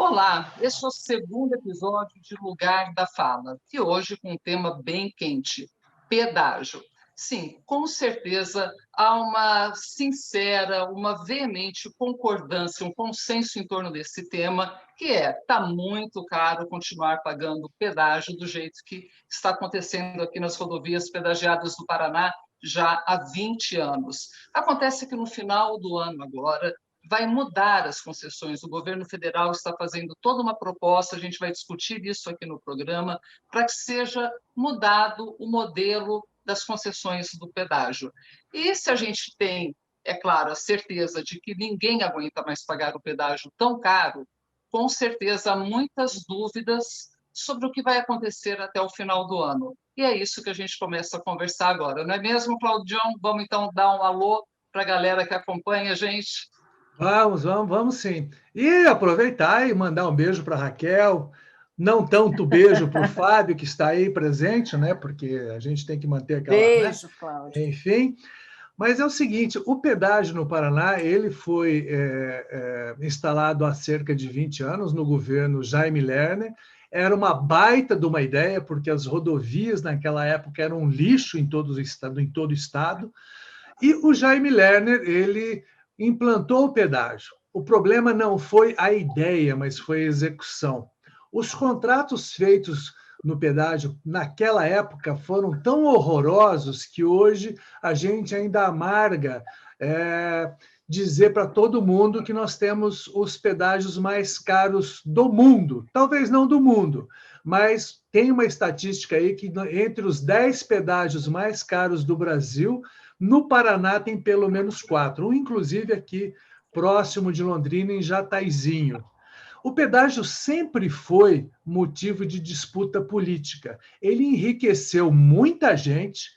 Olá, este é o segundo episódio de Lugar da Fala, e hoje com um tema bem quente, pedágio. Sim, com certeza há uma sincera, uma veemente concordância, um consenso em torno desse tema, que está muito caro continuar pagando pedágio do jeito que está acontecendo aqui nas rodovias pedagiadas do Paraná já há 20 anos. Acontece que no final do ano agora, vai mudar as concessões. O governo federal está fazendo toda uma proposta, a gente vai discutir isso aqui no programa, para que seja mudado o modelo das concessões do pedágio. E se a gente tem, é claro, a certeza de que ninguém aguenta mais pagar o pedágio tão caro, com certeza há muitas dúvidas sobre o que vai acontecer até o final do ano. E é isso que a gente começa a conversar agora, não é mesmo, Claudião? Vamos então dar um alô para a galera que acompanha a gente. Vamos sim. E aproveitar e mandar um beijo para a Raquel, não tanto beijo para o Fábio, que está aí presente, né? Porque a gente tem que manter aquela, beijo, Cláudio. Enfim, mas é o seguinte, o pedágio no Paraná, ele foi instalado há cerca de 20 anos no governo Jaime Lerner. Era uma baita de uma ideia, porque as rodovias naquela época eram um lixo em todo o estado. E o Jaime Lerner, ele implantou o pedágio. O problema não foi a ideia, mas foi a execução. Os contratos feitos no pedágio naquela época foram tão horrorosos que hoje a gente ainda amarga dizer para todo mundo que nós temos os pedágios mais caros do mundo. Talvez não do mundo, mas tem uma estatística aí que entre os 10 pedágios mais caros do Brasil, no Paraná tem pelo menos 4, um inclusive aqui próximo de Londrina, em Jataizinho. O pedágio sempre foi motivo de disputa política. Ele enriqueceu muita gente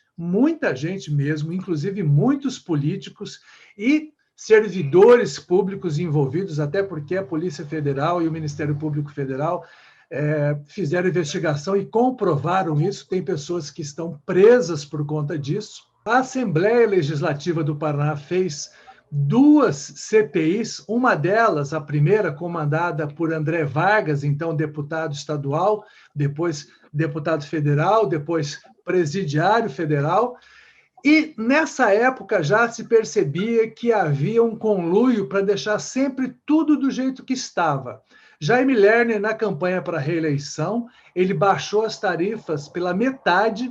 mesmo, inclusive muitos políticos e servidores públicos envolvidos, até porque a Polícia Federal e o Ministério Público Federal fizeram investigação e comprovaram isso. Tem pessoas que estão presas por conta disso. A Assembleia Legislativa do Paraná fez 2 CPIs, uma delas, a primeira, comandada por André Vargas, então deputado estadual, depois deputado federal, depois presidiário federal, e nessa época já se percebia que havia um conluio para deixar sempre tudo do jeito que estava. Jaime Lerner, na campanha para a reeleição, ele baixou as tarifas pela metade,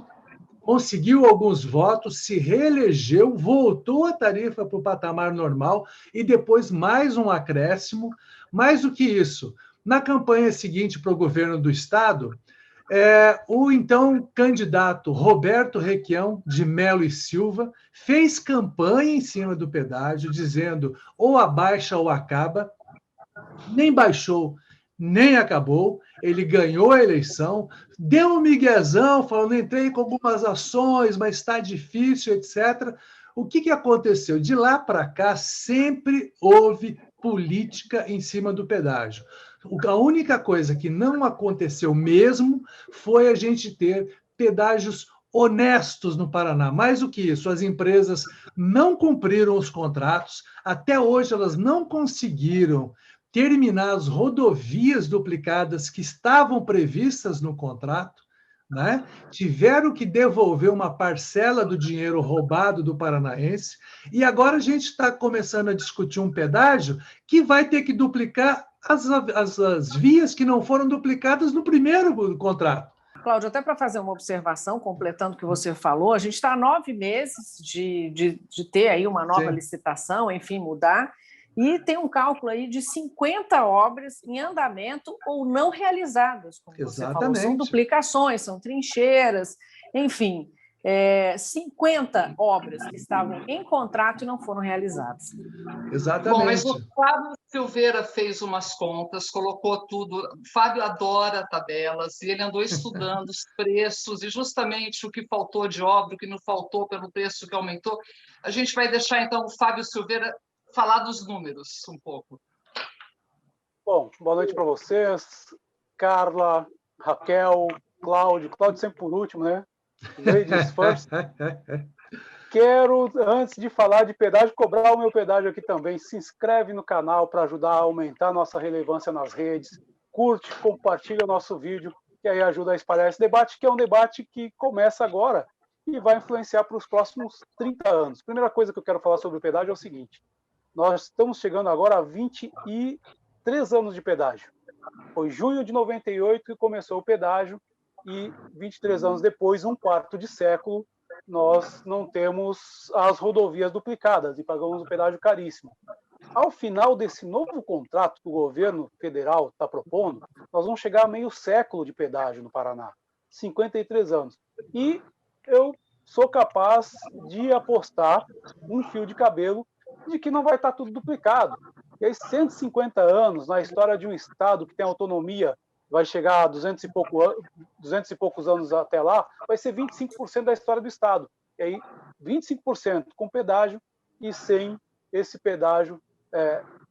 conseguiu alguns votos, se reelegeu, voltou a tarifa para o patamar normal e depois mais um acréscimo. Mais do que isso, na campanha seguinte para o governo do estado, o então candidato Roberto Requião de Melo e Silva fez campanha em cima do pedágio, dizendo ou abaixa ou acaba. Nem baixou, nem acabou. Ele ganhou a eleição, deu um miguezão, falando, entrei com algumas ações, mas está difícil, etc. O que aconteceu? De lá para cá, sempre houve política em cima do pedágio. A única coisa que não aconteceu mesmo foi a gente ter pedágios honestos no Paraná. Mais do que isso, as empresas não cumpriram os contratos, até hoje elas não conseguiram terminar as rodovias duplicadas que estavam previstas no contrato, né? Tiveram que devolver uma parcela do dinheiro roubado do paranaense, e agora a gente está começando a discutir um pedágio que vai ter que duplicar as vias que não foram duplicadas no primeiro contrato. Cláudio, até para fazer uma observação, completando o que você falou, a gente está há 9 meses de ter aí uma nova licitação, enfim, mudar, e tem um cálculo aí de 50 obras em andamento ou não realizadas, como você falou. São duplicações, são trincheiras, enfim, 50 obras que estavam em contrato e não foram realizadas. Exatamente. Bom, mas o Fábio Silveira fez umas contas, colocou tudo. O Fábio adora tabelas e ele andou estudando os preços e justamente o que faltou de obra, o que não faltou pelo preço que aumentou. A gente vai deixar, então, o Fábio Silveira falar dos números um pouco. Bom, boa noite para vocês. Carla, Raquel, Cláudio sempre por último, né? Ladies first. quero, antes de falar de pedágio, cobrar o meu pedágio aqui também. Se inscreve no canal para ajudar a aumentar a nossa relevância nas redes. Curte, compartilha o nosso vídeo, que aí ajuda a espalhar esse debate, que é um debate que começa agora e vai influenciar para os próximos 30 anos. Primeira coisa que eu quero falar sobre o pedágio é o seguinte: nós estamos chegando agora a 23 anos de pedágio. Foi junho de 98 que começou o pedágio e 23 anos depois, um quarto de século, nós não temos as rodovias duplicadas e pagamos um pedágio caríssimo. Ao final desse novo contrato que o governo federal está propondo, nós vamos chegar a meio século de pedágio no Paraná, 53 anos. E eu sou capaz de apostar um fio de cabelo de que não vai estar tudo duplicado. E aí, 150 anos na história de um estado que tem autonomia, vai chegar a 200 e poucos anos até lá, vai ser 25% da história do estado. E aí, 25% com pedágio e sem esse pedágio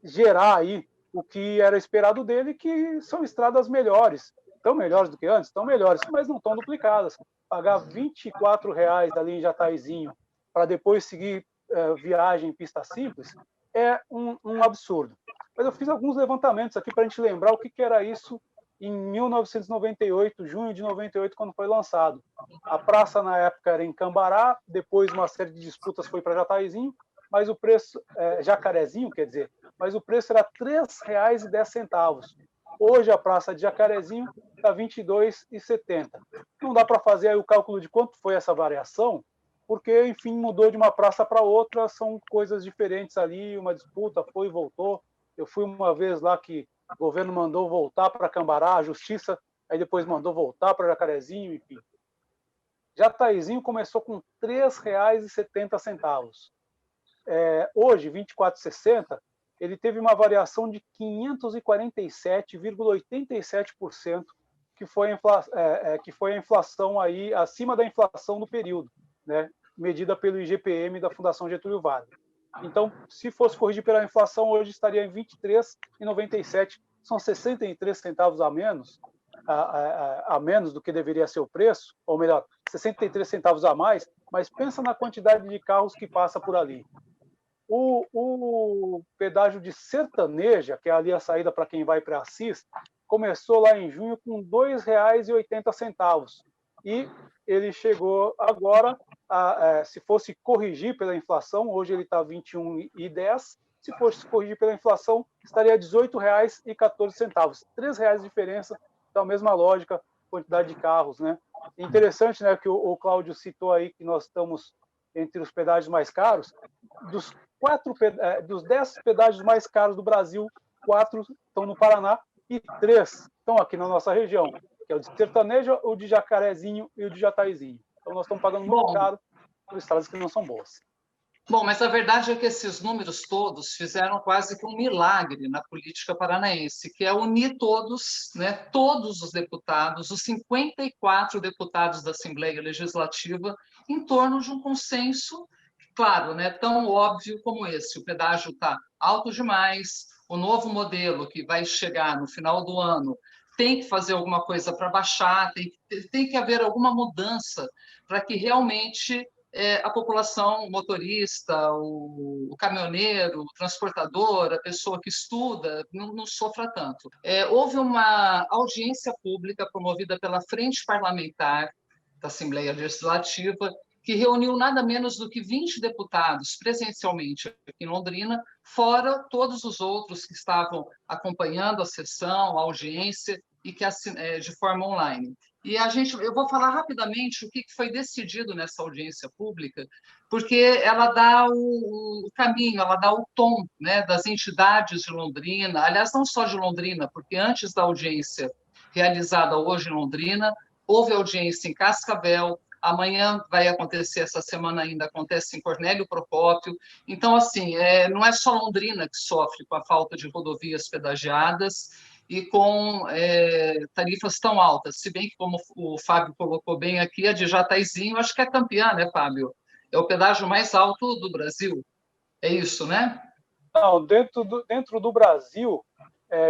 gerar aí o que era esperado dele, que são estradas melhores. Estão melhores do que antes? Estão melhores, mas não estão duplicadas. Pagar R$ 24,00 ali em Jataizinho para depois seguir viagem em pista simples é um absurdo. Mas eu fiz alguns levantamentos aqui para a gente lembrar o que era isso em 1998, junho de 98, quando foi lançado. A praça, na época, era em Cambará, depois uma série de disputas foi para Jataizinho, mas o preço, Jacarezinho, quer dizer, mas o preço era R$ 3,10. Hoje a praça de Jacarezinho está R$ 22,70. Não dá para fazer aí o cálculo de quanto foi essa variação, porque, enfim, mudou de uma praça para outra, são coisas diferentes ali, uma disputa foi e voltou. Eu fui uma vez lá que o governo mandou voltar para Cambará, a justiça, aí depois mandou voltar para Jacarezinho, enfim. Jataizinho começou com R$ 3,70. Hoje, R$ 24,60, ele teve uma variação de 547,87%, que foi a inflação aí acima da inflação do período, né, medida pelo IGPM da Fundação Getúlio Vargas. Então, se fosse corrigir pela inflação, hoje estaria em R$ 23,97, são 63 centavos a menos do que deveria ser o preço, ou melhor, 63 centavos a mais, mas pensa na quantidade de carros que passa por ali. O pedágio de Sertaneja, que é ali a saída para quem vai para Assis, começou lá em junho com R$ 2,80. E ele chegou agora, se fosse corrigir pela inflação, hoje ele está R$ 21,10. Se fosse corrigir pela inflação, estaria R$ 18,14. R$ 3,00 de diferença, então a mesma lógica, quantidade de carros, né? Interessante, né, que o Cláudio citou aí que nós estamos entre os pedágios mais caros. Dos 10 pedágios mais caros do Brasil, 4 estão no Paraná e 3 estão aqui na nossa região, que é o de Sertaneja, o de Jacarezinho e o de Jataizinho. Então, nós estamos pagando muito caro por estradas que não são boas. Bom, mas a verdade é que esses números todos fizeram quase que um milagre na política paranaense, que é unir todos, né, todos os deputados, os 54 deputados da Assembleia Legislativa, em torno de um consenso, claro, né, tão óbvio como esse. O pedágio está alto demais, o novo modelo que vai chegar no final do ano tem que fazer alguma coisa para baixar, tem que haver alguma mudança para que realmente a população, o motorista, o caminhoneiro, o transportador, a pessoa que estuda, não sofra tanto. Houve uma audiência pública promovida pela Frente Parlamentar da Assembleia Legislativa, que reuniu nada menos do que 20 deputados presencialmente aqui em Londrina, fora todos os outros que estavam acompanhando a sessão, a audiência, e que de forma online. E eu vou falar rapidamente o que foi decidido nessa audiência pública, porque ela dá o caminho, ela dá o tom, né, das entidades de Londrina, aliás, não só de Londrina, porque antes da audiência realizada hoje em Londrina, houve audiência em Cascavel, amanhã vai acontecer, essa semana ainda acontece em Cornélio Procópio. Então, assim, não é só Londrina que sofre com a falta de rodovias pedagiadas e com tarifas tão altas, se bem que, como o Fábio colocou bem aqui, a de Jataizinho, acho que é campeã, né, Fábio? É o pedágio mais alto do Brasil. É isso, né? Não, dentro do Brasil,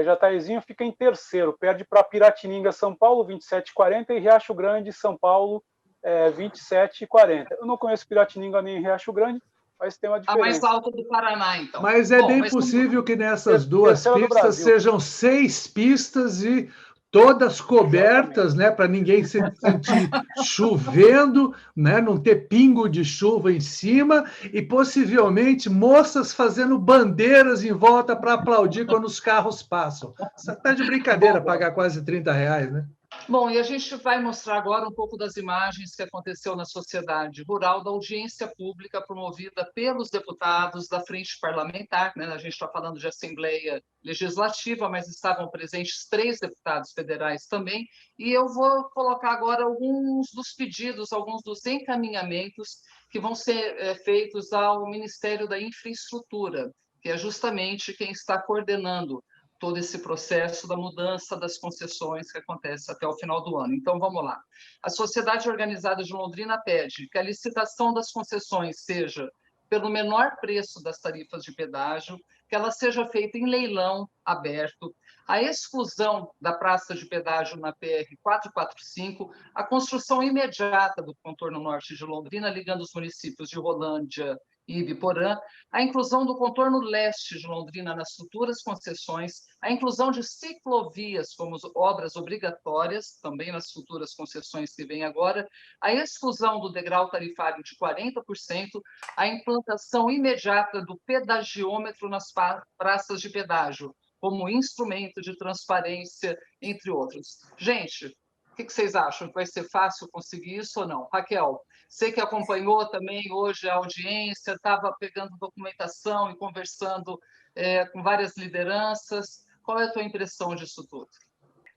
Jataizinho fica em terceiro, perde para Piratininga, São Paulo, 27,40, e Riacho Grande, São Paulo, 27,40. Eu não conheço Piratininga nem Riacho Grande, mas tem uma diferença. A mais alta do Paraná, então. Mas é bem possível que nessas duas pistas sejam 6 pistas e todas cobertas, né, para ninguém se sentir chovendo, né, não ter pingo de chuva em cima, e possivelmente moças fazendo bandeiras em volta para aplaudir quando os carros passam. Isso está de brincadeira, pagar quase R$30, né? Bom, e a gente vai mostrar agora um pouco das imagens que aconteceu na sociedade rural, da audiência pública promovida pelos deputados da Frente Parlamentar, né? A gente está falando de Assembleia Legislativa, mas estavam presentes 3 deputados federais também, e eu vou colocar agora alguns dos pedidos, alguns dos encaminhamentos que vão ser feitos ao Ministério da Infraestrutura, que é justamente quem está coordenando todo esse processo da mudança das concessões que acontece até o final do ano. Então, vamos lá. A Sociedade Organizada de Londrina pede que a licitação das concessões seja pelo menor preço das tarifas de pedágio, que ela seja feita em leilão aberto, a exclusão da praça de pedágio na PR 445, a construção imediata do contorno norte de Londrina, ligando os municípios de Rolândia e Ibiporã, a inclusão do contorno leste de Londrina nas futuras concessões, a inclusão de ciclovias como obras obrigatórias, também nas futuras concessões que vêm agora, a exclusão do degrau tarifário de 40%, a implantação imediata do pedagiômetro nas praças de pedágio, como instrumento de transparência, entre outros. Gente, o que vocês acham? Que vai ser fácil conseguir isso ou não? Raquel, você que acompanhou também hoje a audiência, estava pegando documentação e conversando com várias lideranças. Qual é a tua impressão disso tudo?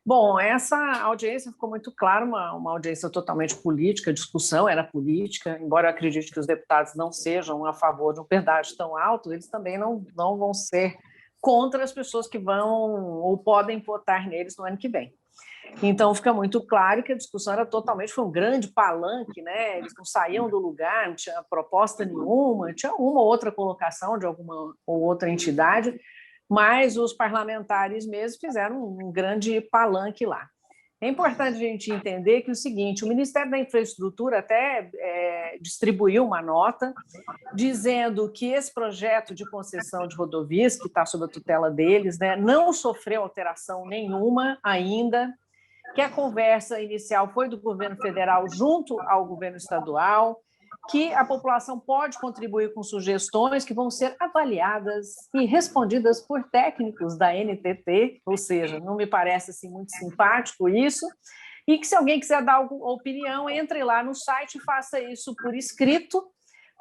Bom, essa audiência ficou muito clara, uma audiência totalmente política, a discussão era política, embora eu acredite que os deputados não sejam a favor de um pedágio tão alto, eles também não vão ser contra as pessoas que vão ou podem votar neles no ano que vem. Então, fica muito claro que a discussão foi um grande palanque, né? Eles não saíam do lugar, não tinha proposta nenhuma, tinha uma ou outra colocação de alguma ou outra entidade, mas os parlamentares mesmo fizeram um grande palanque lá. É importante a gente entender que é o seguinte, o Ministério da Infraestrutura até distribuiu uma nota dizendo que esse projeto de concessão de rodovias, que está sob a tutela deles, né, não sofreu alteração nenhuma ainda, que a conversa inicial foi do governo federal junto ao governo estadual, que a população pode contribuir com sugestões que vão ser avaliadas e respondidas por técnicos da NTT, ou seja, não me parece assim, muito simpático isso, e que se alguém quiser dar alguma opinião, entre lá no site e faça isso por escrito,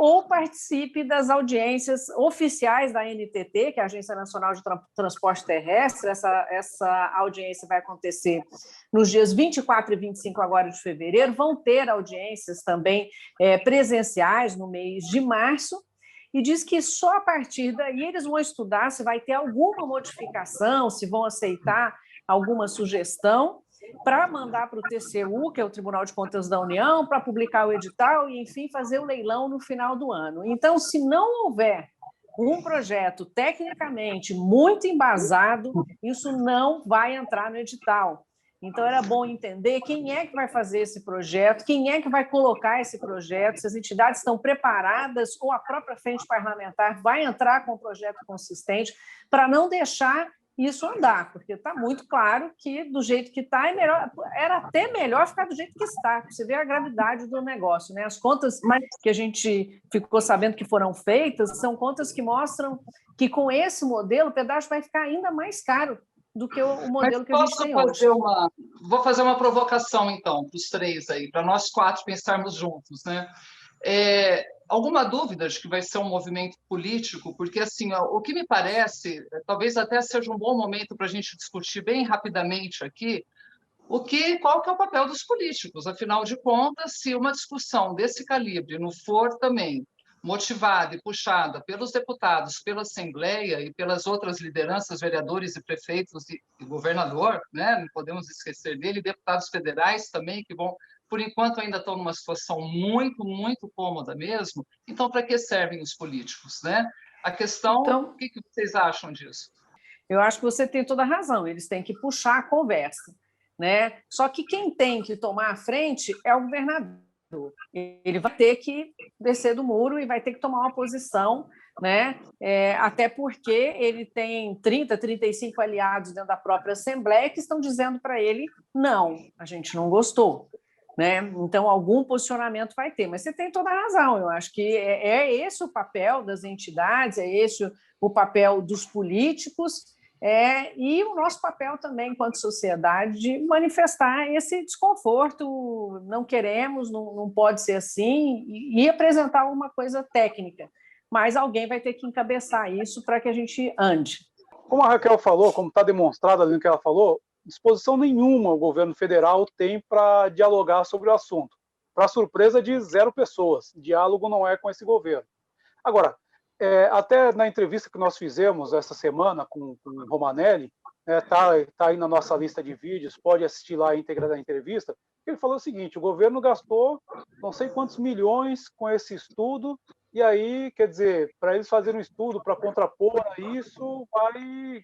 ou participe das audiências oficiais da NTT, que é a Agência Nacional de Transporte Terrestre. Essa audiência vai acontecer nos dias 24 e 25 agora de fevereiro. Vão ter audiências também presenciais no mês de março, e diz que só a partir daí eles vão estudar se vai ter alguma modificação, se vão aceitar alguma sugestão, para mandar para o TCU, que é o Tribunal de Contas da União, para publicar o edital e, enfim, fazer o leilão no final do ano. Então, se não houver um projeto tecnicamente muito embasado, isso não vai entrar no edital. Então, era bom entender quem é que vai fazer esse projeto, quem é que vai colocar esse projeto, se as entidades estão preparadas ou a própria frente parlamentar vai entrar com um projeto consistente, para não deixar isso andar, porque está muito claro que do jeito que está era até melhor ficar do jeito que está. Você vê a gravidade do negócio, né? As contas que a gente ficou sabendo que foram feitas são contas que mostram que com esse modelo o pedágio vai ficar ainda mais caro do que o modelo que a gente tem hoje. Vou fazer uma provocação, então, para os 3 aí, para nós 4 pensarmos juntos, né? Alguma dúvida de que vai ser um movimento político? Porque, assim, o que me parece, talvez até seja um bom momento para a gente discutir bem rapidamente aqui, qual que é o papel dos políticos. Afinal de contas, se uma discussão desse calibre não for também motivada e puxada pelos deputados, pela Assembleia e pelas outras lideranças, vereadores e prefeitos e governador, né? Não podemos esquecer dele, deputados federais também, que vão, por enquanto, ainda estão numa situação muito, muito cômoda mesmo. Então, para que servem os políticos, né? A questão, o que vocês acham disso? Eu acho que você tem toda a razão, eles têm que puxar a conversa, né? Só que quem tem que tomar a frente é o governador. Ele vai ter que descer do muro e vai ter que tomar uma posição, né? Até porque ele tem 30, 35 aliados dentro da própria Assembleia que estão dizendo para ele: não, a gente não gostou. Né? Então, algum posicionamento vai ter. Mas você tem toda a razão. Eu acho que é esse o papel das entidades, é esse o papel dos políticos, e o nosso papel também, enquanto sociedade, de manifestar esse desconforto. Não queremos, não pode ser assim, e apresentar uma coisa técnica. Mas alguém vai ter que encabeçar isso para que a gente ande. Como a Raquel falou, como está demonstrado ali no que ela falou, disposição nenhuma o governo federal tem para dialogar sobre o assunto. Para surpresa de 0 pessoas, diálogo não é com esse governo. Agora, até na entrevista que nós fizemos essa semana com o Romanelli, tá aí na nossa lista de vídeos, pode assistir lá a íntegra da entrevista, ele falou o seguinte: o governo gastou não sei quantos milhões com esse estudo, e aí, quer dizer, para eles fazerem um estudo para contrapor a isso,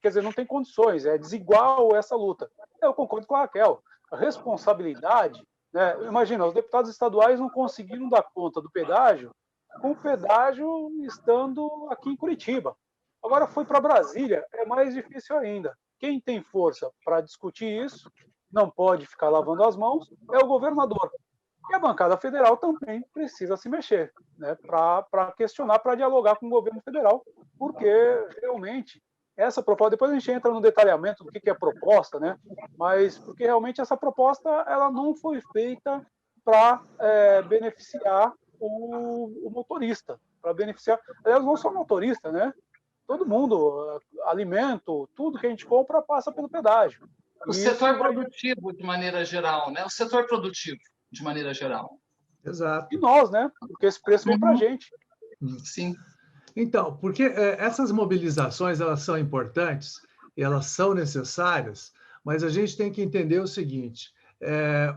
quer dizer, não tem condições, é desigual essa luta. Eu concordo com a Raquel. A responsabilidade, né, imagina, os deputados estaduais não conseguiram dar conta do pedágio, com o pedágio estando aqui em Curitiba. Agora foi para Brasília, é mais difícil ainda. Quem tem força para discutir isso, não pode ficar lavando as mãos, é o governador. E a bancada federal também precisa se mexer, né, para questionar, para dialogar com o governo federal, porque realmente essa proposta, depois a gente entra no detalhamento do que é a proposta, né, mas porque realmente essa proposta ela não foi feita para beneficiar o motorista, para beneficiar, aliás, não só o motorista, né, todo mundo, alimento, tudo que a gente compra passa pelo pedágio. O setor produtivo, de maneira geral, né? O setor produtivo, de maneira geral. Exato. E nós, né? Porque esse preço vem para a gente. Sim. Então, porque essas mobilizações elas são importantes e elas são necessárias, mas a gente tem que entender o seguinte: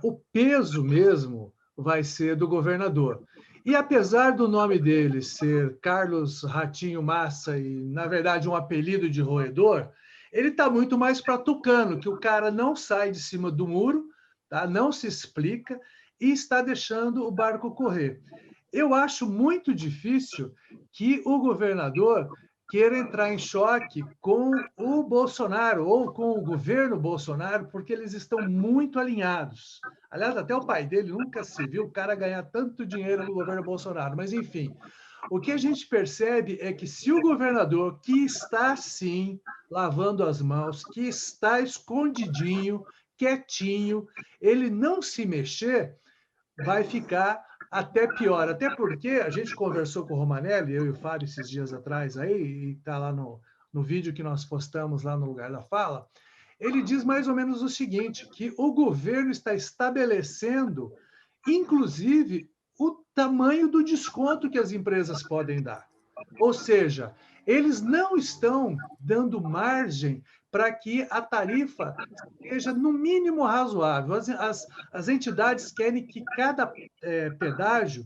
o peso mesmo vai ser do governador. E apesar do nome dele ser Carlos Ratinho Massa e, na verdade, um apelido de roedor, ele está muito mais para tucano, que o cara não sai de cima do muro, tá? Não se explica e está deixando o barco correr. Eu acho muito difícil que o governador queira entrar em choque com o Bolsonaro ou com o governo Bolsonaro, porque eles estão muito alinhados. Aliás, até o pai dele nunca se viu o cara ganhar tanto dinheiro no governo Bolsonaro. Mas, enfim, o que a gente percebe é que se o governador, que está, sim, lavando as mãos, que está escondidinho, quietinho, ele não se mexer, vai ficar até pior. Até porque a gente conversou com o Romanelli, eu e o Fábio, esses dias atrás, aí, e está lá no vídeo que nós postamos lá no Lugar da Fala. Ele diz mais ou menos o seguinte: que o governo está estabelecendo, inclusive, o tamanho do desconto que as empresas podem dar. Ou seja, eles não estão dando margem para que a tarifa seja, no mínimo, razoável. As entidades querem que cada pedágio,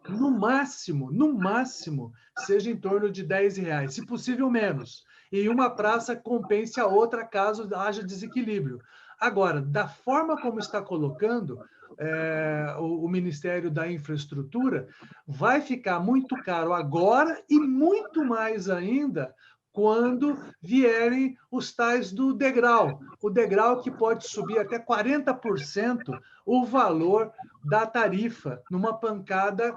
no máximo, seja em torno de R$10, se possível menos. E uma praça compense a outra caso haja desequilíbrio. Agora, da forma como está colocando o Ministério da Infraestrutura, vai ficar muito caro agora e muito mais ainda quando vierem os tais do degrau. O degrau que pode subir até 40% o valor da tarifa, numa pancada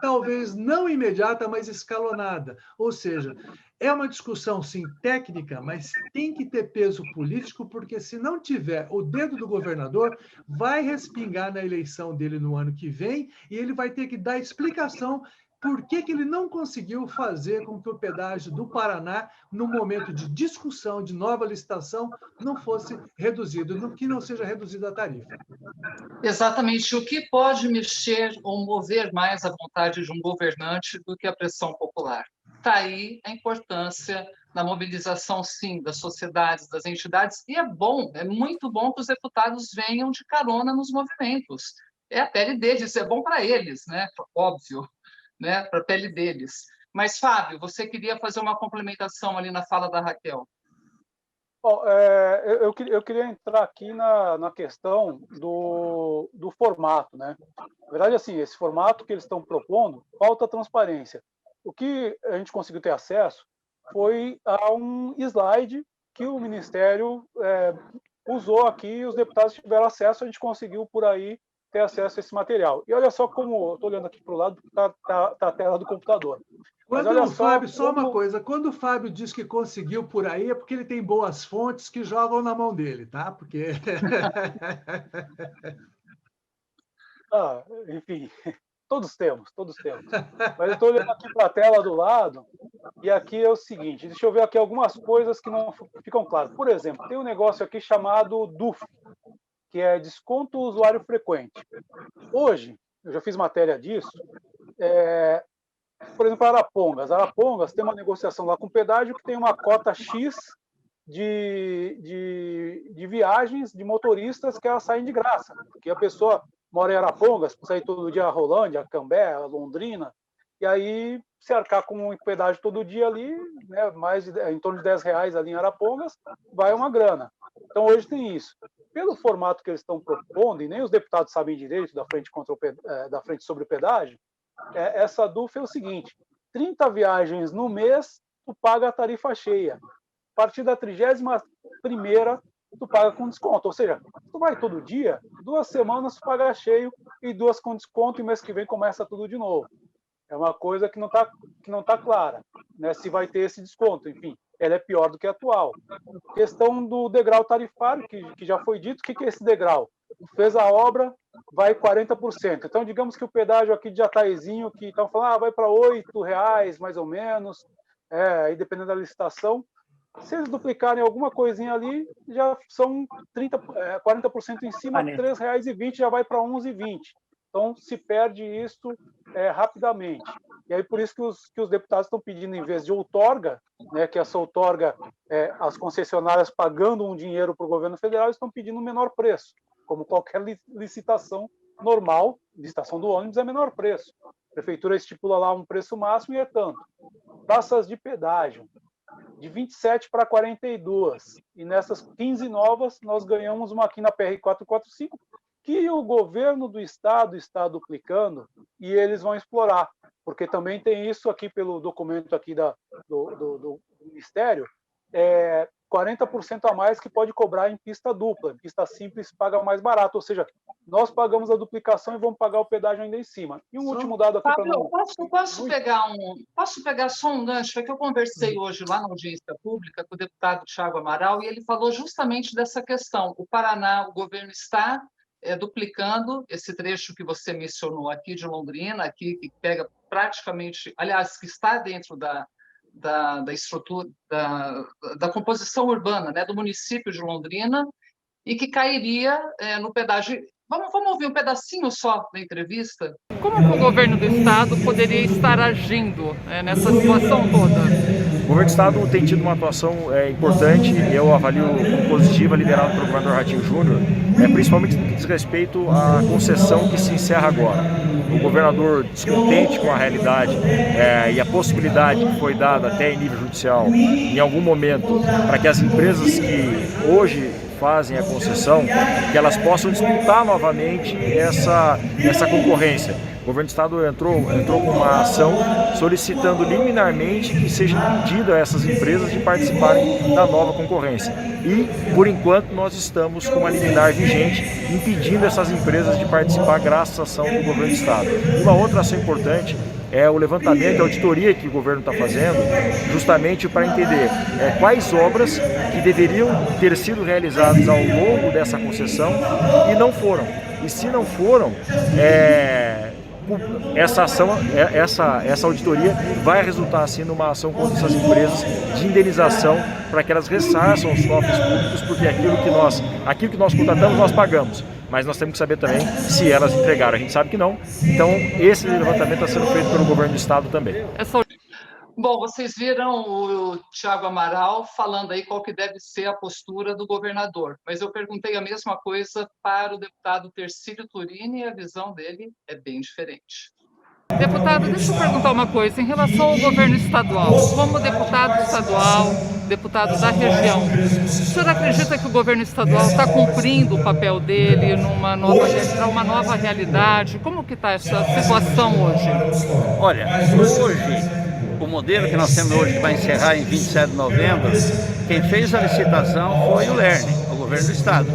talvez não imediata, mas escalonada. Ou seja, é uma discussão, sim, técnica, mas tem que ter peso político, porque se não tiver, o dedo do governador vai respingar na eleição dele no ano que vem e ele vai ter que dar explicação por que ele não conseguiu fazer com que o pedágio do Paraná, no momento de discussão de nova licitação, não fosse reduzido, que não seja reduzida a tarifa. Exatamente. O que pode mexer ou mover mais a vontade de um governante do que a pressão popular? Está aí a importância da mobilização, sim, das sociedades, das entidades, e é muito bom que os deputados venham de carona nos movimentos. É a pele deles, é bom para eles, né? Óbvio, né? Para a pele deles. Mas, Fábio, você queria fazer uma complementação ali na fala da Raquel. Bom, eu queria entrar aqui na questão do formato, né? Na verdade, assim, esse formato que eles estão propondo, falta transparência. O que a gente conseguiu ter acesso foi a um slide que o Ministério usou aqui, os deputados tiveram acesso, a gente conseguiu por aí ter acesso a esse material. E olha só como, estou olhando aqui para o lado, porque tá a tela do computador. Mas Quando olha o só Fábio, só uma como... coisa, quando o Fábio diz que conseguiu por aí, é porque ele tem boas fontes que jogam na mão dele, tá? Porque. Enfim, todos temos, todos temos. Mas eu estou olhando aqui para a tela do lado, e aqui é o seguinte, deixa eu ver aqui algumas coisas que não ficam claras. Por exemplo, tem um negócio aqui chamado DUF, que é Desconto Usuário Frequente. Hoje, eu já fiz matéria disso, por exemplo, Arapongas. Arapongas tem uma negociação lá com o pedágio que tem uma cota X de viagens de motoristas que elas saem de graça, porque a pessoa mora em Arapongas, sai todo dia a Rolândia, a Cambé, a Londrina, e aí se arcar com um pedágio todo dia ali, né, em torno de R$ 10 ali em Arapongas, vai uma grana. Então hoje tem isso. Pelo formato que eles estão propondo, e nem os deputados sabem direito da frente, da frente sobre o pedágio, essa DUF é o seguinte: 30 viagens no mês, tu paga a tarifa cheia. A partir da 31ª, tu paga com desconto. Ou seja, tu vai todo dia, 2 semanas tu paga cheio e 2 com desconto, e mês que vem começa tudo de novo. É uma coisa que não tá clara, né? Se vai ter esse desconto. Enfim, ela é pior do que a atual. Questão do degrau tarifário, que já foi dito. O que é esse degrau? Fez a obra, vai 40%. Então, digamos que o pedágio aqui de Jataizinho, que estão falando, vai para R$ 8, mais ou menos, aí dependendo da licitação. Se eles duplicarem alguma coisinha ali, já são 40% em cima, R$ 3,20 já vai para R$ 11,20. Então, se perde isso rapidamente. E aí, por isso que os deputados estão pedindo, em vez de outorga, né, que essa outorga, as concessionárias pagando um dinheiro para o governo federal, estão pedindo um menor preço. Como qualquer licitação normal, licitação do ônibus é menor preço. A prefeitura estipula lá um preço máximo e é tanto. Praças de pedágio, de 27 para 42. E nessas 15 novas, nós ganhamos uma aqui na PR-445, que o governo do estado está duplicando e eles vão explorar. Porque também tem isso aqui pelo documento aqui do Ministério, 40% a mais que pode cobrar em pista dupla. Em pista simples paga mais barato, ou seja, nós pagamos a duplicação e vamos pagar o pedágio ainda em cima. E um último dado aqui para não... Posso pegar só um gancho? É que eu conversei hoje lá na audiência pública com o deputado Thiago Amaral e ele falou justamente dessa questão. O Paraná, o governo está duplicando esse trecho que você mencionou aqui de Londrina, aqui, que pega praticamente, aliás, que está dentro da estrutura, da composição urbana, né, do município de Londrina, e que cairia no pedágio. Vamos ouvir um pedacinho só da entrevista? Como que o governo do estado poderia estar agindo nessa situação toda? O governo do estado tem tido uma atuação importante, eu avalio como positiva, liderado pelo governador Ratinho Júnior, principalmente no que diz respeito à concessão que se encerra agora. O governador, descontente com a realidade e a possibilidade que foi dada até em nível judicial, em algum momento, para que as empresas que hoje fazem a concessão, que elas possam disputar novamente essa concorrência. O governo do estado entrou com uma ação solicitando liminarmente que seja impedida a essas empresas de participarem da nova concorrência. E, por enquanto, nós estamos com uma liminar vigente impedindo essas empresas de participar graças à ação do governo do estado. Uma outra ação importante é o levantamento, a auditoria que o governo está fazendo, justamente para entender quais obras que deveriam ter sido realizadas ao longo dessa concessão e não foram. E se não foram, essa ação, essa auditoria vai resultar assim numa ação contra essas empresas de indenização para que elas ressarçam os cofres públicos, porque aquilo que nós contratamos nós pagamos. Mas nós temos que saber também se elas entregaram. A gente sabe que não. Então, esse levantamento está sendo feito pelo governo do estado também. Bom, vocês viram o Thiago Amaral falando aí qual que deve ser a postura do governador, mas eu perguntei a mesma coisa para o deputado Tercílio Turini e a visão dele é bem diferente. Deputado, deixa eu perguntar uma coisa em relação ao governo estadual. Como deputado estadual, deputado da região, o senhor acredita que o governo estadual está cumprindo o papel dele para uma nova realidade? Como que está essa situação hoje? Olha, hoje, o modelo que nós temos hoje, que vai encerrar em 27 de novembro, quem fez a licitação foi o Lerner, o governo do estado.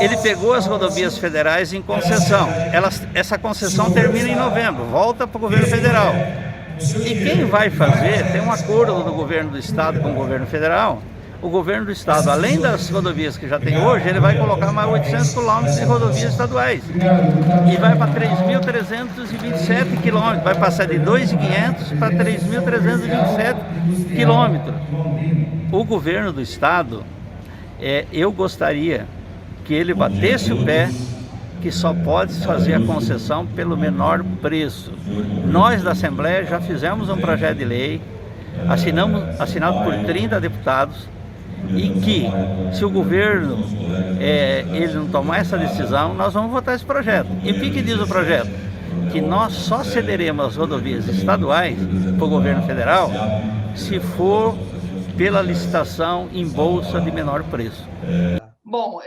Ele pegou as rodovias federais em concessão. Essa concessão termina em novembro, volta para o governo federal. E quem vai fazer, tem um acordo do governo do estado com o governo federal. O governo do estado, além das rodovias que já tem hoje, ele vai colocar mais 800 quilômetros de rodovias estaduais. E vai para 3.327 quilômetros, vai passar de 2.500 para 3.327 quilômetros. O governo do estado, eu gostaria que ele batesse o pé, que só pode fazer a concessão pelo menor preço. Nós da Assembleia já fizemos um projeto de lei, assinado por 30 deputados, e que, se o governo ele não tomar essa decisão, nós vamos votar esse projeto. E o que diz o projeto? Que nós só cederemos as rodovias estaduais para o governo federal se for pela licitação em bolsa de menor preço. Bom,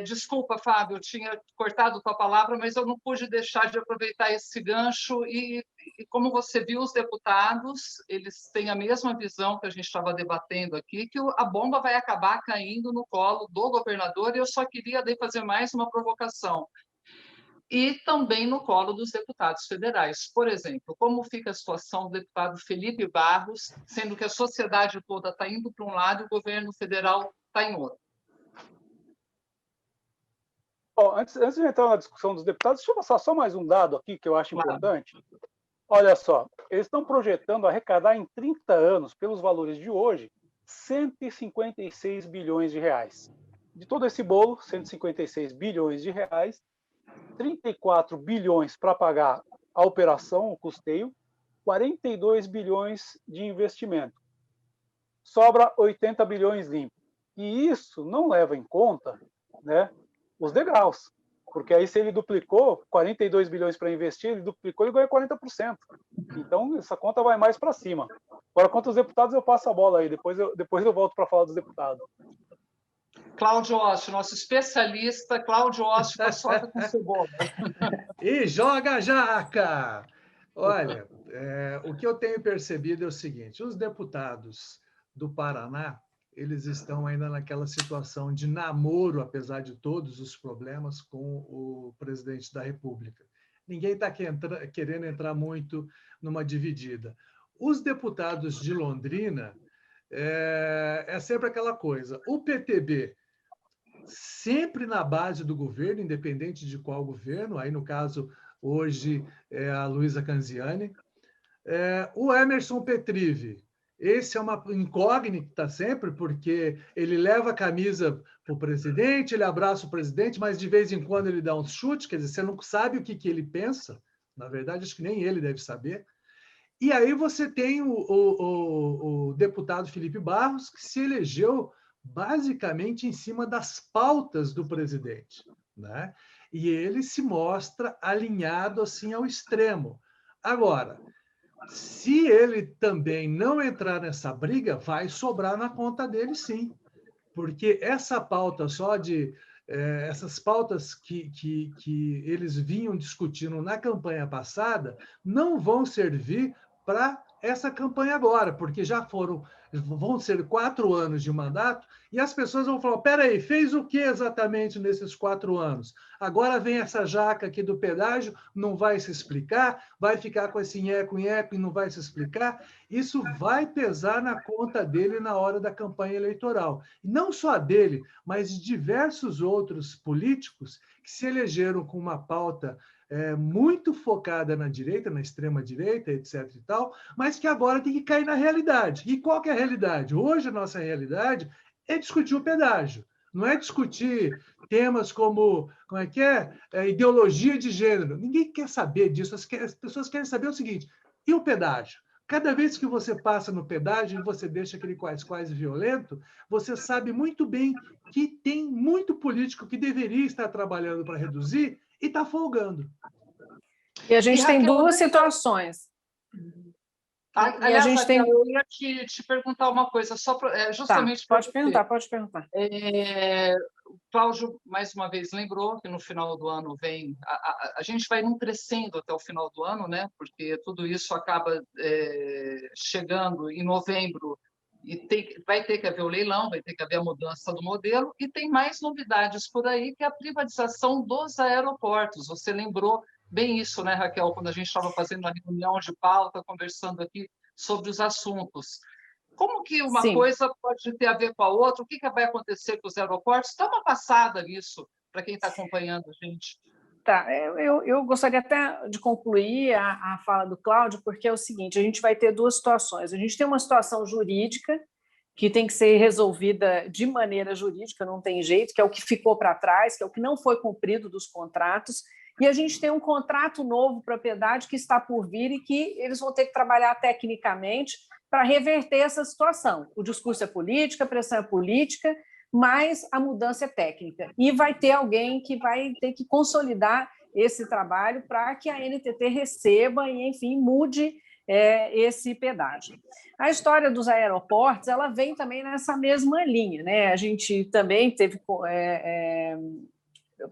desculpa, Fábio, eu tinha cortado tua palavra, mas eu não pude deixar de aproveitar esse gancho e como você viu, os deputados, eles têm a mesma visão que a gente estava debatendo aqui, que a bomba vai acabar caindo no colo do governador, e eu só queria daí fazer mais uma provocação. E também no colo dos deputados federais. Por exemplo, como fica a situação do deputado Felipe Barros, sendo que a sociedade toda está indo para um lado e o governo federal está em outro? Antes de entrar na discussão dos deputados, deixa eu passar só mais um dado aqui que eu acho importante. Olha só, eles estão projetando arrecadar em 30 anos, pelos valores de hoje, 156 bilhões de reais. De todo esse bolo, 156 bilhões de reais, 34 bilhões para pagar a operação, o custeio, 42 bilhões de investimento. Sobra 80 bilhões limpo. E isso não leva em conta, né, os degraus, porque aí se ele duplicou 42 bilhões para investir, ele duplicou e ganha 40%. Então, essa conta vai mais para cima. Agora, quanto aos deputados, eu passo a bola aí, depois eu volto para falar dos deputados. Cláudio Oste, nosso especialista, Cláudio Oste, paçoca com cebola. E joga a jaca! Olha, o que eu tenho percebido é o seguinte, os deputados do Paraná, eles estão ainda naquela situação de namoro, apesar de todos os problemas, com o presidente da República. Ninguém está querendo entrar muito numa dividida. Os deputados de Londrina, é sempre aquela coisa, o PTB sempre na base do governo, independente de qual governo, aí no caso, hoje, é a Luísa Canziani, o Emerson Petrive, esse é uma incógnita sempre, porque ele leva a camisa para o presidente, ele abraça o presidente, mas de vez em quando ele dá um chute, quer dizer, você não sabe o que ele pensa, na verdade, acho que nem ele deve saber. E aí você tem o deputado Felipe Barros, que se elegeu basicamente em cima das pautas do presidente, né? E ele se mostra alinhado assim ao extremo. Agora, se ele também não entrar nessa briga, vai sobrar na conta dele, sim. Porque essa pauta só de... essas pautas que eles vinham discutindo na campanha passada não vão servir para essa campanha agora, porque vão ser 4 anos de mandato e as pessoas vão falar, peraí, fez o que exatamente nesses 4 anos? Agora vem essa jaca aqui do pedágio, não vai se explicar, vai ficar com esse nheco-nheco e não vai se explicar. Isso vai pesar na conta dele na hora da campanha eleitoral. E não só dele, mas de diversos outros políticos que se elegeram com uma pauta muito focada na direita, na extrema-direita, etc. e tal, mas que agora tem que cair na realidade. E qual que é a realidade? Hoje, a nossa realidade é discutir o pedágio, não é discutir temas como ideologia de gênero. Ninguém quer saber disso, as pessoas querem saber o seguinte, e o pedágio? Cada vez que você passa no pedágio e você deixa aquele quase violento, você sabe muito bem que tem muito político que deveria estar trabalhando para reduzir e está folgando. E a gente tem Raquel, duas situações. Aliás, Raquel, eu ia te perguntar uma coisa, só justamente tá, pode perguntar. O Cláudio, mais uma vez, lembrou que no final do ano a gente vai não crescendo até o final do ano, né? Porque tudo isso acaba chegando em novembro e vai ter que haver o leilão, vai ter que haver a mudança do modelo, e tem mais novidades por aí, que é a privatização dos aeroportos. Você lembrou bem isso, né, Raquel, quando a gente estava fazendo uma reunião de pauta, conversando aqui sobre os assuntos. Como que uma Sim. coisa pode ter a ver com a outra? O que vai acontecer com os aeroportos? Dá uma passada nisso, para quem está acompanhando a gente. Tá, eu gostaria até de concluir a fala do Cláudio, porque é o seguinte, a gente vai ter duas situações. A gente tem uma situação jurídica, que tem que ser resolvida de maneira jurídica, não tem jeito, que é o que ficou para trás, que é o que não foi cumprido dos contratos, e a gente tem um contrato novo para a Piedade que está por vir e que eles vão ter que trabalhar tecnicamente para reverter essa situação. O discurso é política, a pressão é política, mas a mudança é técnica. E vai ter alguém que vai ter que consolidar esse trabalho para que a NTT receba e, enfim, mude esse pedágio. A história dos aeroportos, ela vem também nessa mesma linha, né? A gente também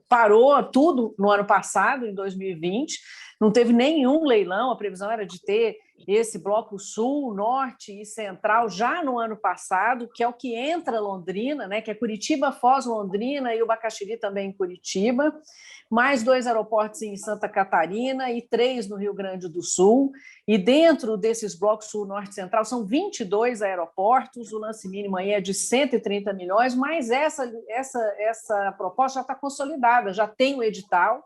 parou tudo no ano passado, em 2020, não teve nenhum leilão, a previsão era de ter esse bloco sul, norte e central já no ano passado, que é o que entra Londrina, né, que é Curitiba, Foz, Londrina e o Bacaxiri também em Curitiba, mais 2 aeroportos em Santa Catarina e 3 no Rio Grande do Sul, e dentro desses blocos sul, norte e central são 22 aeroportos, o lance mínimo aí é de 130 milhões, mas essa proposta já está consolidada, já tem o edital,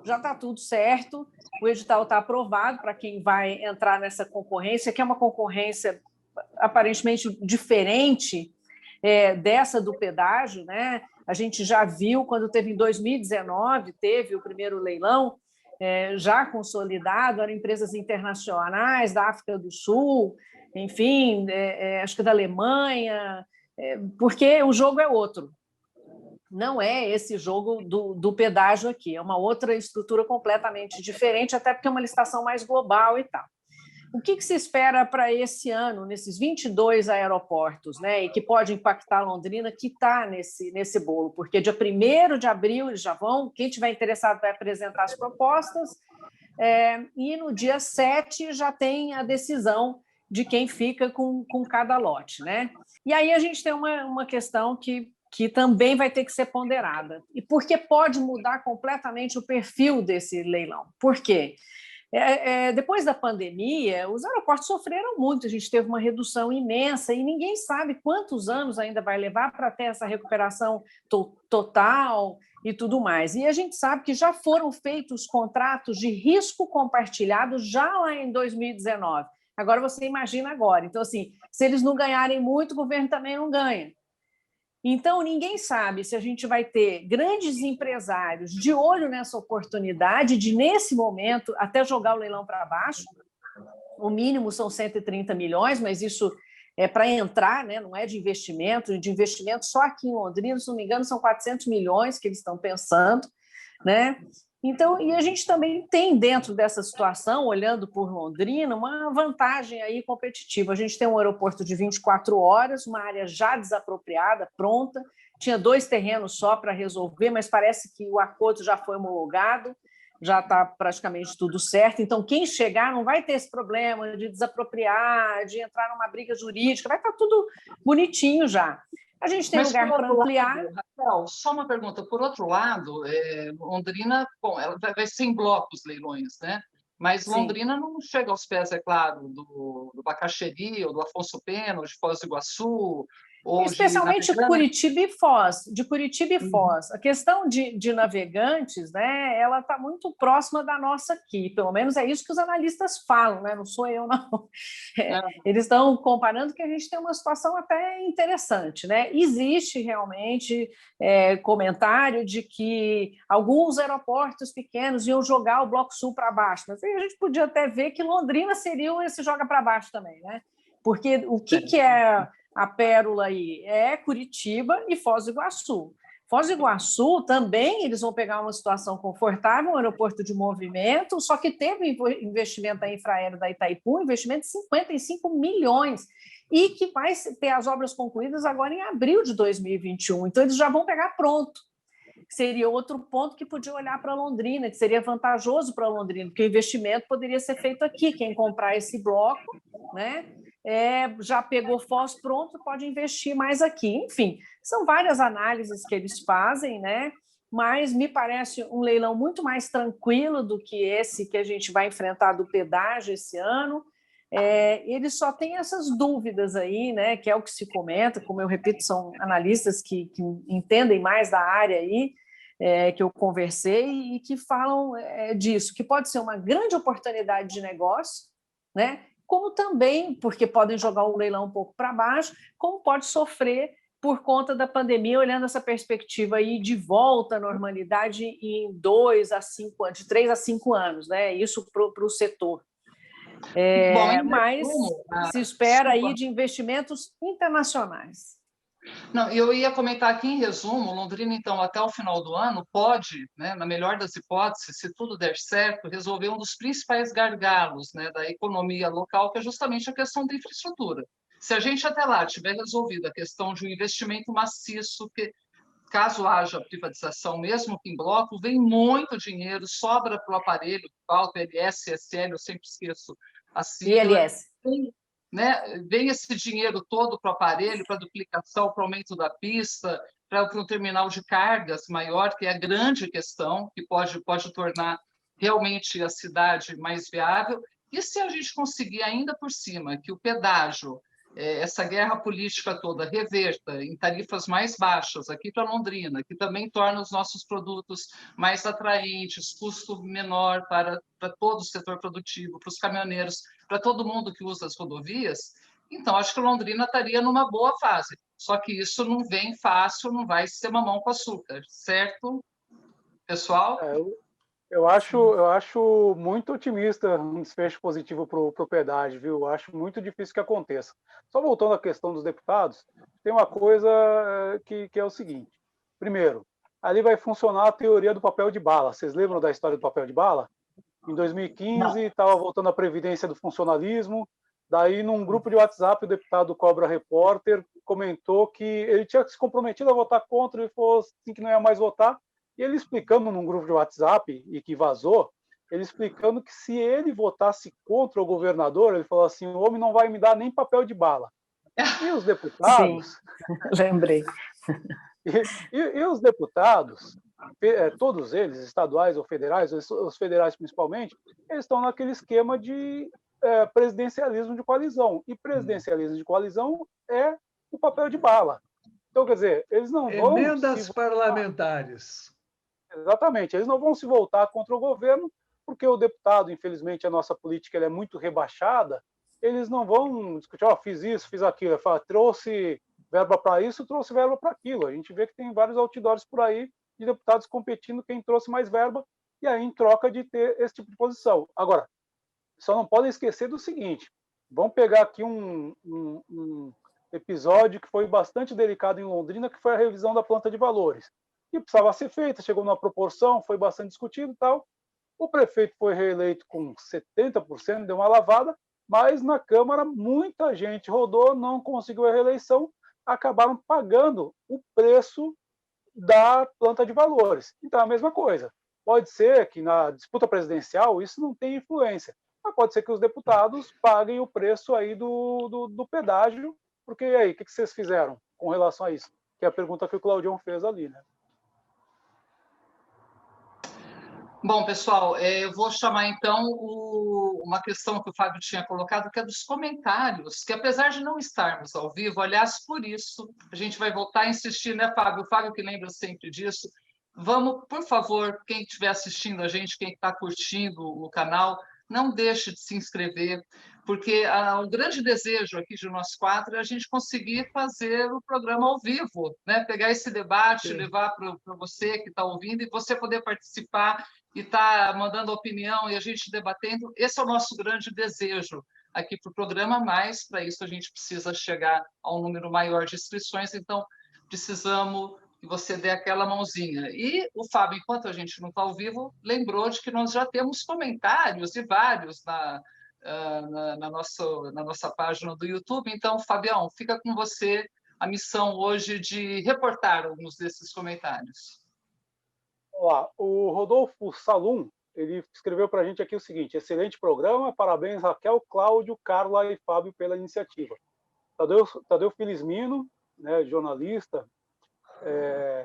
já está tudo certo, o edital está aprovado para quem vai entrar nessa concorrência, que é uma concorrência aparentemente diferente dessa do pedágio, né? A gente já viu, quando teve em 2019, teve o primeiro leilão, já consolidado, eram empresas internacionais da África do Sul, enfim, acho que da Alemanha, porque o jogo é outro. Não é esse jogo do pedágio aqui, é uma outra estrutura completamente diferente, até porque é uma licitação mais global e tal. O que se espera para esse ano, nesses 22 aeroportos, né, e que pode impactar Londrina, que está nesse bolo? Porque dia 1º de abril eles já vão, quem tiver interessado vai apresentar as propostas, e no dia 7 já tem a decisão de quem fica com cada lote, né? E aí a gente tem uma questão que também vai ter que ser ponderada. E porque pode mudar completamente o perfil desse leilão. Por quê? Depois da pandemia, os aeroportos sofreram muito, a gente teve uma redução imensa e ninguém sabe quantos anos ainda vai levar para ter essa recuperação total e tudo mais. E a gente sabe que já foram feitos contratos de risco compartilhado já lá em 2019. Agora você imagina agora. Então, assim, se eles não ganharem muito, o governo também não ganha. Então, ninguém sabe se a gente vai ter grandes empresários de olho nessa oportunidade de, nesse momento, até jogar o leilão para baixo. O mínimo são 130 milhões, mas isso é para entrar, né? Não é de investimento. De investimento só aqui em Londrina, se não me engano, são 400 milhões que eles estão pensando, né? Então, e a gente também tem dentro dessa situação, olhando por Londrina, uma vantagem aí competitiva. A gente tem um aeroporto de 24 horas, uma área já desapropriada, pronta, tinha 2 terrenos só para resolver, mas parece que o acordo já foi homologado, já está praticamente tudo certo. Então, quem chegar não vai ter esse problema de desapropriar, de entrar numa briga jurídica, vai estar tudo bonitinho já. A gente tem lugar para ampliar. Raquel, só uma pergunta. Por outro lado, Londrina, bom, ela vai ser em blocos leilões, né? Mas Londrina não chega aos pés, é claro, do Bacaxiri, ou do Afonso Pena, ou de Foz do Iguaçu, ou especialmente Curitiba e Foz, de Curitiba e Foz. A questão de Navegantes, né, ela está muito próxima da nossa aqui, pelo menos é isso que os analistas falam, né? Não sou eu, não. Eles estão comparando que a gente tem uma situação até interessante, né? Existe realmente comentário de que alguns aeroportos pequenos iam jogar o Bloco Sul para baixo, mas aí a gente podia até ver que Londrina seria esse joga para baixo também, né? Porque o que é a pérola aí? É Curitiba e Foz do Iguaçu. Foz do Iguaçu também eles vão pegar uma situação confortável, um aeroporto de movimento, só que teve investimento da Infraero da Itaipu, um investimento de 55 milhões, e que vai ter as obras concluídas agora em abril de 2021. Então, eles já vão pegar pronto. Seria outro ponto que podia olhar para Londrina, que seria vantajoso para Londrina, porque o investimento poderia ser feito aqui. Quem comprar esse bloco, né, já pegou Foz pronto, pode investir mais aqui. Enfim, são várias análises que eles fazem, né? Mas me parece um leilão muito mais tranquilo do que esse que a gente vai enfrentar do pedágio esse ano. Eles só têm essas dúvidas aí, né? Que é o que se comenta, como eu repito, são analistas que entendem mais da área aí, que eu conversei e que falam disso, que pode ser uma grande oportunidade de negócio, né? Como também, porque podem jogar o leilão um pouco para baixo, como pode sofrer por conta da pandemia, olhando essa perspectiva aí de volta à normalidade em 3 a 5 anos, né? Isso para o setor. Mas se espera aí de investimentos internacionais. Não, eu ia comentar aqui em resumo, Londrina, então, até o final do ano, pode, né, na melhor das hipóteses, se tudo der certo, resolver um dos principais gargalos, né, da economia local, que é justamente a questão da infraestrutura. Se a gente até lá tiver resolvido a questão de um investimento maciço, que caso haja privatização, mesmo que em bloco, vem muito dinheiro, sobra para o aparelho, falta ILS, SL, eu sempre esqueço a sigla. ILS. Né? Vem esse dinheiro todo para o aparelho, para a duplicação, para o aumento da pista, para um terminal de cargas maior, que é a grande questão, que pode tornar realmente a cidade mais viável. E se a gente conseguir ainda por cima que o pedágio, essa guerra política toda, reverta em tarifas mais baixas aqui para Londrina, que também torna os nossos produtos mais atraentes, custo menor para todo o setor produtivo, para os caminhoneiros, para todo mundo que usa as rodovias, então acho que Londrina estaria numa boa fase. Só que isso não vem fácil, não vai ser mamão com açúcar, certo, pessoal? Eu acho muito otimista um desfecho positivo para o pedágio, viu? Eu acho muito difícil que aconteça. Só voltando à questão dos deputados, tem uma coisa que é o seguinte. Primeiro, ali vai funcionar a teoria do papel de bala. Vocês lembram da história do papel de bala? Em 2015, estava voltando a previdência do funcionalismo. Daí, num grupo de WhatsApp, o deputado Cobra Repórter comentou que ele tinha se comprometido a votar contra e falou assim que não ia mais votar. E ele explicando num grupo de WhatsApp, e que vazou, ele explicando que se ele votasse contra o governador, ele falou assim, o homem não vai me dar nem papel de bala. E os deputados... Sim, lembrei. E os deputados, todos eles, estaduais ou federais, os federais principalmente, eles estão naquele esquema de presidencialismo de coalizão. E presidencialismo de coalizão é o papel de bala. Então, quer dizer, eles não vão... Emendas parlamentares. Exatamente, eles não vão se voltar contra o governo, porque o deputado, infelizmente, a nossa política é muito rebaixada, eles não vão discutir, fiz isso, fiz aquilo, trouxe verba para isso, trouxe verba para aquilo. A gente vê que tem vários outdoors por aí de deputados competindo quem trouxe mais verba, e aí em troca de ter esse tipo de posição. Agora, só não podem esquecer do seguinte, vamos pegar aqui um episódio que foi bastante delicado em Londrina, que foi a revisão da planta de valores. E precisava ser feita, chegou numa proporção, foi bastante discutido e tal. O prefeito foi reeleito com 70%, deu uma lavada, mas na Câmara muita gente rodou, não conseguiu a reeleição, acabaram pagando o preço da planta de valores. Então, a mesma coisa. Pode ser que na disputa presidencial isso não tenha influência, mas pode ser que os deputados paguem o preço aí do pedágio, porque aí, o que vocês fizeram com relação a isso? Que é a pergunta que o Claudião fez ali, né? Bom, pessoal, eu vou chamar, então, uma questão que o Fábio tinha colocado, que é dos comentários, que apesar de não estarmos ao vivo, aliás, por isso, a gente vai voltar a insistir, né, Fábio? O Fábio que lembra sempre disso. Vamos, por favor, quem estiver assistindo a gente, quem está curtindo o canal, não deixe de se inscrever, porque o grande desejo aqui de nós quatro é a gente conseguir fazer o programa ao vivo, né? Pegar esse debate, sim, levar para você que está ouvindo e você poder participar e estar mandando opinião e a gente debatendo. Esse é o nosso grande desejo aqui para o programa, mas para isso a gente precisa chegar a um número maior de inscrições, então precisamos que você dê aquela mãozinha. E o Fábio, enquanto a gente não está ao vivo, lembrou de que nós já temos comentários, e vários, na nossa página do YouTube. Então, Fabião, fica com você a missão hoje de reportar alguns desses comentários. Olá, o Rodolfo Salum, ele escreveu para a gente aqui o seguinte: excelente programa, parabéns Raquel, Cláudio, Carla e Fábio pela iniciativa. Tadeu Felizmino, né, jornalista,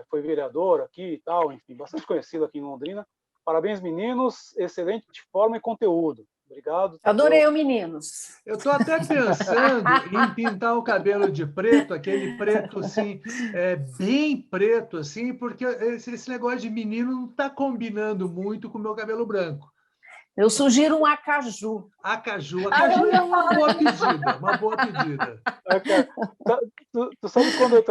foi vereador aqui e tal, enfim, bastante conhecido aqui em Londrina. Parabéns, meninos, excelente forma e conteúdo. Obrigado. Adorei o Meninos. Eu estou até pensando em pintar o cabelo de preto, aquele preto assim, bem preto, assim, porque esse negócio de menino não está combinando muito com o meu cabelo branco. Eu sugiro um acaju. Acaju é uma boa pedida, uma boa pedida. Tu sabe quando eu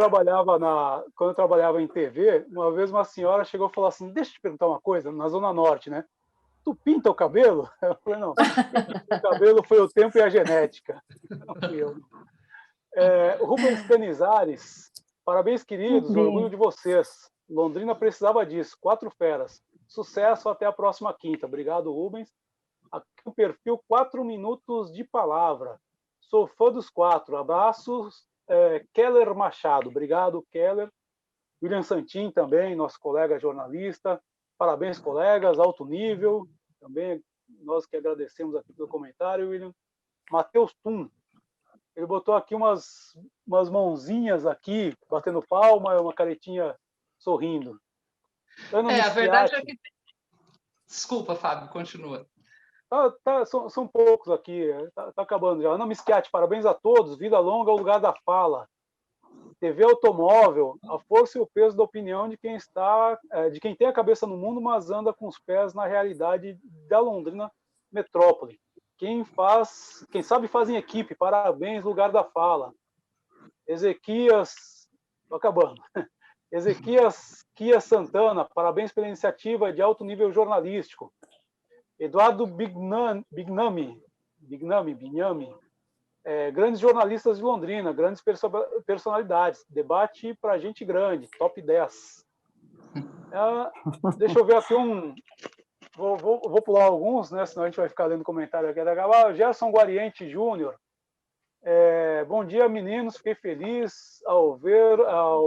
trabalhava em TV, uma vez uma senhora chegou e falou assim: deixa eu te perguntar uma coisa, na Zona Norte, né? Tu pinta o cabelo? Eu falei, não, o cabelo foi o tempo e a genética. Não fui eu. Rubens Canizares, parabéns, queridos, orgulho de vocês. Londrina precisava disso, 4 feras. Sucesso, até a próxima quinta. Obrigado, Rubens. Aqui o perfil 4 minutos de palavra. Sou fã dos 4. Abraços, Keller Machado. Obrigado, Keller. William Santin também, nosso colega jornalista. Parabéns, colegas, alto nível. Também nós que agradecemos aqui pelo comentário, William. Matheus Tum. Ele botou aqui umas mãozinhas aqui, batendo palma, uma caretinha sorrindo. A verdade é que... Desculpa, Fábio, continua. São poucos aqui, tá acabando já. Ana Mischiati, parabéns a todos, vida longa ao lugar da fala. TV Automóvel, a força e o peso da opinião de quem tem a cabeça no mundo, mas anda com os pés na realidade da Londrina metrópole. Quem sabe faz em equipe, parabéns, lugar da fala. Ezequias, tô acabando. Ezequias Kia Santana, parabéns pela iniciativa de alto nível jornalístico. Eduardo Bignami, grandes jornalistas de Londrina, grandes personalidades, debate para gente grande, top 10. Deixa eu ver aqui vou pular alguns, né, senão a gente vai ficar lendo comentário aqui. Gerson Guariente Júnior, bom dia, meninos, fiquei feliz ao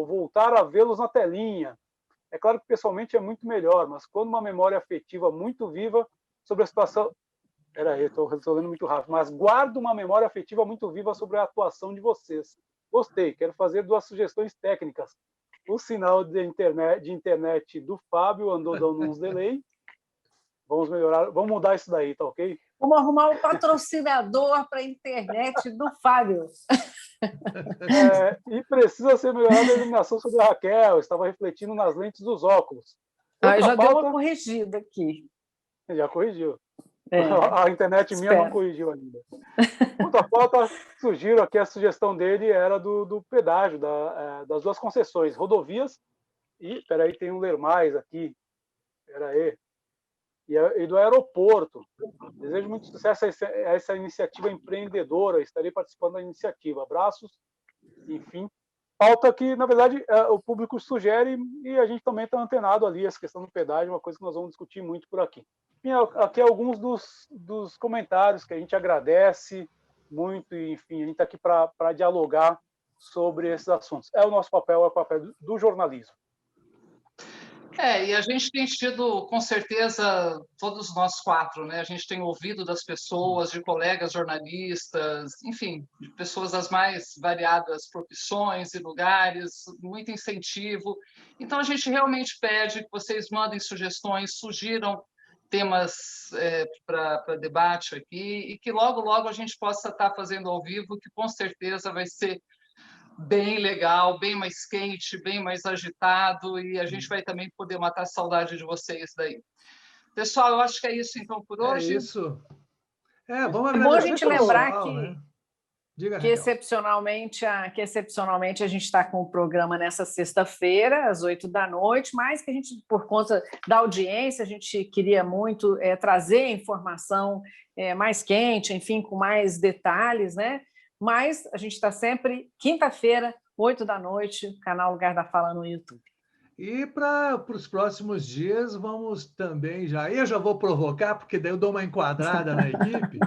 voltar a vê-los na telinha. É claro que pessoalmente é muito melhor, mas quando uma memória afetiva muito viva sobre a situação... Peraí, estou lendo muito rápido, mas guardo uma memória afetiva muito viva sobre a atuação de vocês. Gostei, quero fazer 2 sugestões técnicas. O sinal de internet do Fábio andou dando uns delay. Vamos melhorar, vamos mudar isso daí, tá ok? Vamos arrumar um patrocinador para a internet do Fábio. E precisa ser melhorada a iluminação sobre a Raquel, estava refletindo nas lentes dos óculos. Já deu uma corrigida aqui. Já corrigiu. A internet minha não corrigiu ainda. Outra pauta, sugiro aqui, a sugestão dele era do pedágio, das 2 concessões, rodovias e, peraí, tem um ler mais aqui, peraí, e do aeroporto. Desejo muito sucesso a essa iniciativa empreendedora, estarei participando da iniciativa. Abraços, enfim. Pauta que, na verdade, o público sugere e a gente também está antenado ali, essa questão do pedágio, uma coisa que nós vamos discutir muito por aqui. Aqui alguns dos comentários que a gente agradece muito, e, enfim, a gente está aqui para dialogar sobre esses assuntos. É o nosso papel, é o papel do jornalismo. E a gente tem tido, com certeza, todos nós 4, né? A gente tem ouvido das pessoas, de colegas jornalistas, enfim, de pessoas das mais variadas profissões e lugares, muito incentivo. Então, a gente realmente pede que vocês mandem sugestões, sugiram temas para debate aqui e que logo, logo a gente possa estar fazendo ao vivo, que com certeza vai ser bem legal, bem mais quente, bem mais agitado, e a gente vai também poder matar a saudade de vocês daí. Pessoal, eu acho que é isso então por hoje. É isso. Vamos é bom a gente lembrar que excepcionalmente a gente está com o programa nessa sexta-feira, às 20h, mas que a gente, por conta da audiência, a gente queria muito trazer informação mais quente, enfim, com mais detalhes, né? Mas a gente está sempre, quinta-feira, 20h, canal Lugar da Fala no YouTube. E para os próximos dias, vamos também já. Eu já vou provocar, porque daí eu dou uma enquadrada na equipe.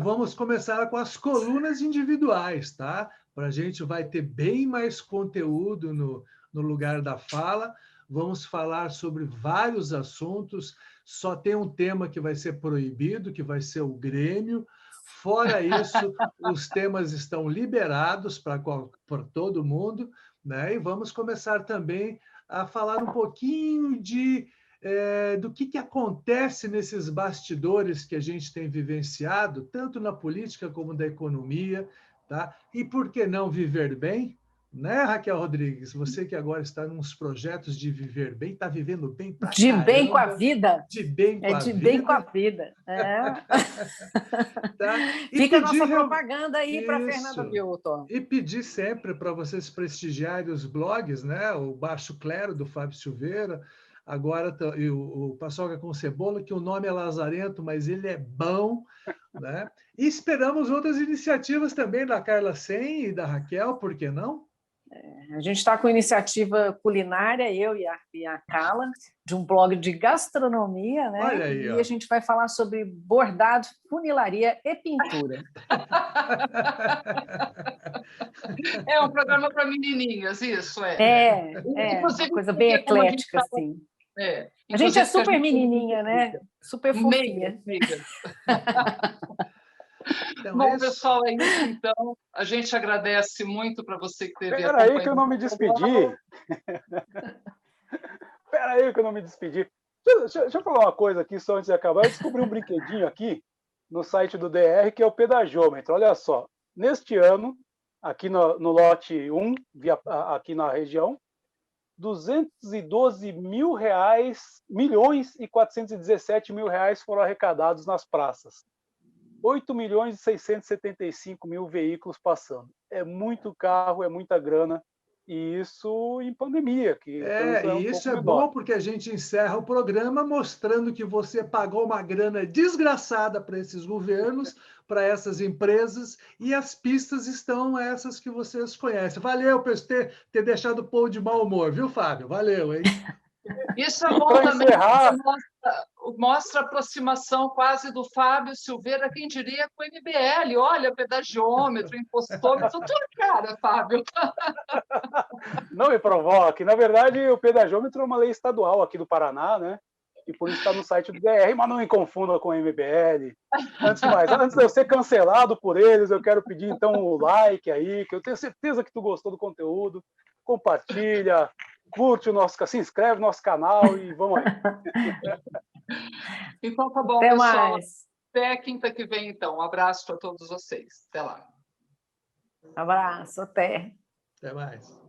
Vamos começar com as colunas individuais, tá? A gente vai ter bem mais conteúdo no lugar da fala. Vamos falar sobre vários assuntos. Só tem um tema que vai ser proibido, que vai ser o Grêmio. Fora isso, os temas estão liberados para todo mundo, né? E vamos começar também a falar um pouquinho do que acontece nesses bastidores que a gente tem vivenciado, tanto na política como na economia, tá? E por que não viver bem? Né, Raquel Rodrigues? Você que agora está nos projetos de viver bem, está vivendo bem pra de caramba. Bem com a vida. De bem com a vida. Bem com a vida. Tá? Fica a nossa propaganda aí para Fernanda Biotto. E pedir sempre para vocês prestigiarem os blogs, né? O Baixo Clero, do Fábio Silveira, agora e o Paçoca com Cebola, que o nome é lazarento, mas ele é bom, né? E esperamos outras iniciativas também da Carla Sen e da Raquel, por que não? A gente está com iniciativa culinária, eu e a Carla, de um blog de gastronomia, né? Olha aí, e a gente vai falar sobre bordado, funilaria e pintura. É um programa para menininhas, isso é uma coisa bem eclética, assim. A gente é super menininha, né? Super fofinha. Então, bom, pessoal, é isso, então. A gente agradece muito para você que teve acompanhado. Espera aí que eu não me despedi. Espera aí que eu não me despedi. Deixa eu falar uma coisa aqui, só antes de acabar. Eu descobri um brinquedinho aqui no site do DR, que é o pedagômetro. Olha só, neste ano, aqui no lote 1, aqui na região, 212 mil reais, milhões e 417 mil reais foram arrecadados nas praças. 8 milhões e 675 mil veículos passando. É muito carro, é muita grana, e isso em pandemia. E isso é bom porque a gente encerra o programa mostrando que você pagou uma grana desgraçada para esses governos, para essas empresas, e as pistas estão essas que vocês conhecem. Valeu por ter deixado o povo de mau humor, viu, Fábio? Valeu, hein? Isso é bom também, mostra a aproximação quase do Fábio Silveira, quem diria, com o MBL. Olha, pedagiômetro, impostômetro, tudo cara, Fábio. Não me provoque. Na verdade, o pedagiômetro é uma lei estadual aqui do Paraná, né? E por isso está no site do DR, mas não me confunda com o MBL. Antes de eu ser cancelado por eles, eu quero pedir, então, o like aí, que eu tenho certeza que tu gostou do conteúdo. Compartilha, curte se inscreve no nosso canal e vamos aí. Então tá bom, até pessoal. Mais. Até quinta que vem, então. Um abraço para todos vocês. Até lá. Abraço, até. Até mais.